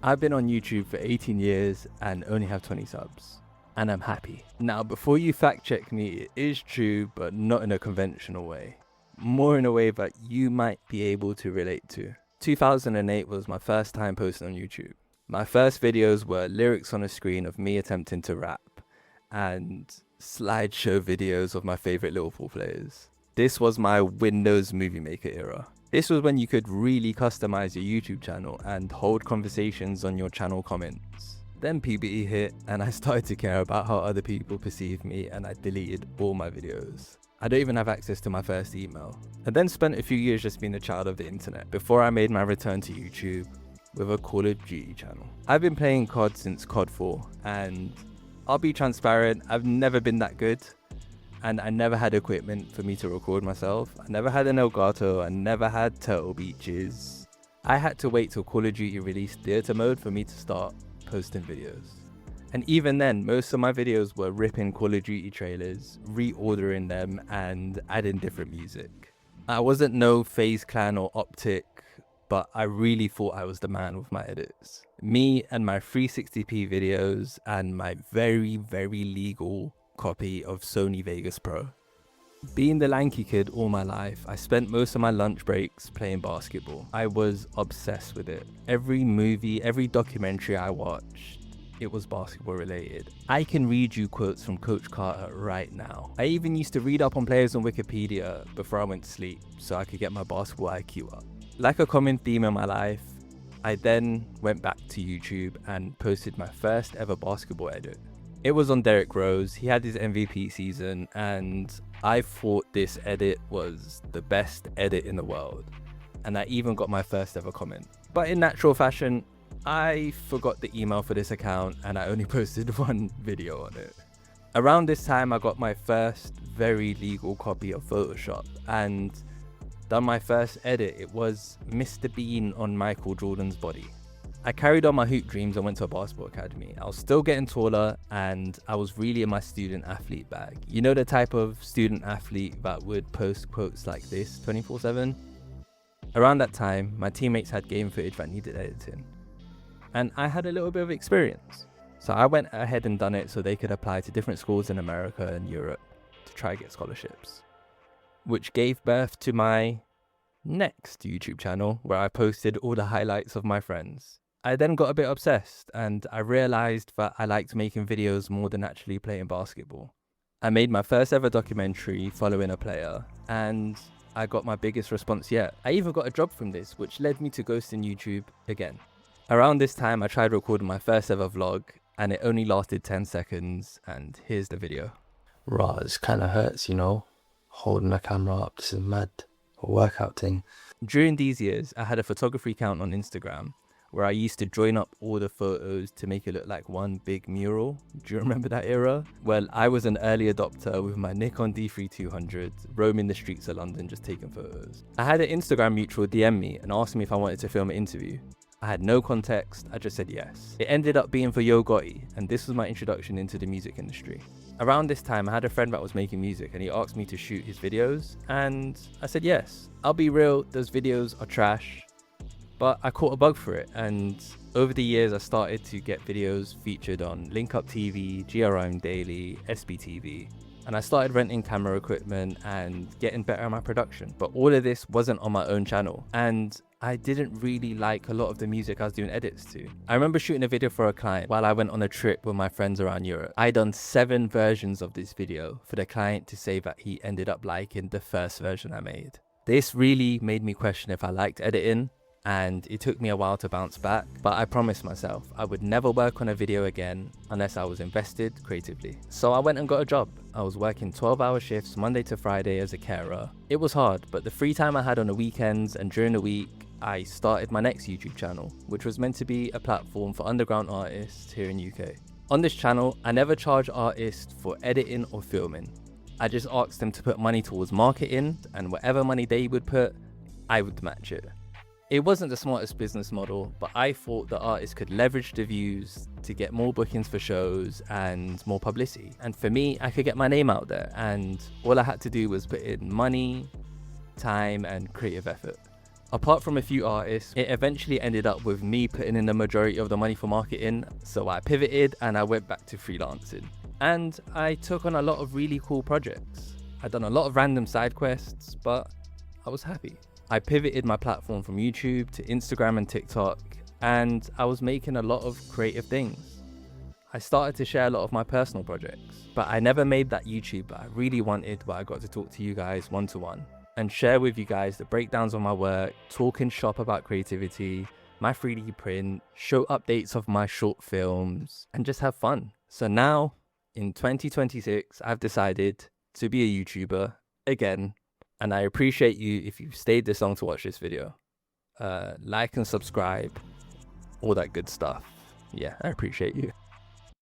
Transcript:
I've been on YouTube for 18 years and only have 20 subs. And I'm happy. Now, before you fact check me, it is true, but not in a conventional way. More in a way that you might be able to relate to. 2008 was my first time posting on YouTube. My first videos were lyrics on a screen of me attempting to rap and slideshow videos of my favorite Liverpool players. This was my Windows Movie Maker era. This was when you could really customize your YouTube channel and hold conversations on your channel comments. Then PBE hit and I started to care about how other people perceive me, and I deleted all my videos. I don't even have access to my first email. I then spent a few years just being a child of the internet before I made my return to YouTube with a Call of Duty channel. I've been playing COD since COD 4, and I'll be transparent, I've never been that good, and I never had equipment for me to record myself. I never had an Elgato, I never had Turtle Beaches. I had to wait till Call of Duty released theater mode for me to start posting videos. And even then, most of my videos were ripping Call of Duty trailers, reordering them, and adding different music. I wasn't no FaZe Clan or Optic, but I really thought I was the man with my edits. Me and my 360p videos and my very, very legal copy of Sony Vegas Pro. Being the lanky kid all my life, I spent most of my lunch breaks playing basketball. I was obsessed with it. Every movie, every documentary I watched, it was basketball related. I can read you quotes from Coach Carter right now. I even used to read up on players on Wikipedia before I went to sleep so I could get my basketball IQ up. Like a common theme in my life, I then went back to YouTube and posted my first ever basketball edit. It was on Derrick Rose. He had his MVP season and I thought this edit was the best edit in the world. And I even got my first ever comment. But in natural fashion, I forgot the email for this account and I only posted one video on it. Around this time, I got my first very legal copy of Photoshop and done my first edit. It was Mr. Bean on Michael Jordan's body. I carried on my hoop dreams and went to a basketball academy. I was still getting taller and I was really in my student athlete bag. You know, the type of student athlete that would post quotes like this 24/7? Around that time, my teammates had game footage that needed editing. And I had a little bit of experience. So I went ahead and done it so they could apply to different schools in America and Europe to try to get scholarships. Which gave birth to my next YouTube channel where I posted all the highlights of my friends. I then got a bit obsessed and I realized that I liked making videos more than actually playing basketball. I made my first ever documentary following a player and I got my biggest response yet. I even got a job from this, which led me to ghosting YouTube again. Around this time, I tried recording my first ever vlog and it only lasted 10 seconds and here's the video. Raw, it kind of hurts, you know, holding the camera up. This is mad. A workout thing. During these years, I had a photography account on Instagram where I used to join up all the photos to make it look like one big mural. Do you remember that era? Well, I was an early adopter with my Nikon D3200, roaming the streets of London just taking photos. I had an Instagram mutual DM me and asked me if I wanted to film an interview. I had no context, I just said yes. It ended up being for Yo Gotti, and this was my introduction into the music industry. Around this time, I had a friend that was making music and he asked me to shoot his videos, and I said yes. I'll be real, those videos are trash, but I caught a bug for it, and over the years I started to get videos featured on Link Up TV, GRM Daily, SBTV, and I started renting camera equipment and getting better at my production. But all of this wasn't on my own channel, and I didn't really like a lot of the music I was doing edits to. I remember shooting a video for a client while I went on a trip with my friends around Europe. I done 7 versions of this video for the client to say that he ended up liking the first version I made. This really made me question if I liked editing, and it took me a while to bounce back, but I promised myself I would never work on a video again unless I was invested creatively. So I went and got a job. I was working 12-hour shifts Monday to Friday as a carer. It was hard, but the free time I had on the weekends and during the week, I started my next YouTube channel, which was meant to be a platform for underground artists here in UK. On this channel, I never charge artists for editing or filming. I just asked them to put money towards marketing, and whatever money they would put, I would match it. It wasn't the smartest business model, but I thought the artists could leverage the views to get more bookings for shows and more publicity. And for me, I could get my name out there, and all I had to do was put in money, time, and creative effort. Apart from a few artists, it eventually ended up with me putting in the majority of the money for marketing, so I pivoted and I went back to freelancing. And I took on a lot of really cool projects. I'd done a lot of random side quests, but I was happy. I pivoted my platform from YouTube to Instagram and TikTok, and I was making a lot of creative things. I started to share a lot of my personal projects, but I never made that YouTube that I really wanted, where I got to talk to you guys one-to-one and share with you guys the breakdowns of my work, talk in shop about creativity, my 3D print, show updates of my short films, and just have fun. So now, in 2026, I've decided to be a YouTuber again, and I appreciate you if you've stayed this long to watch this video. Like and subscribe, all that good stuff. Yeah, I appreciate you.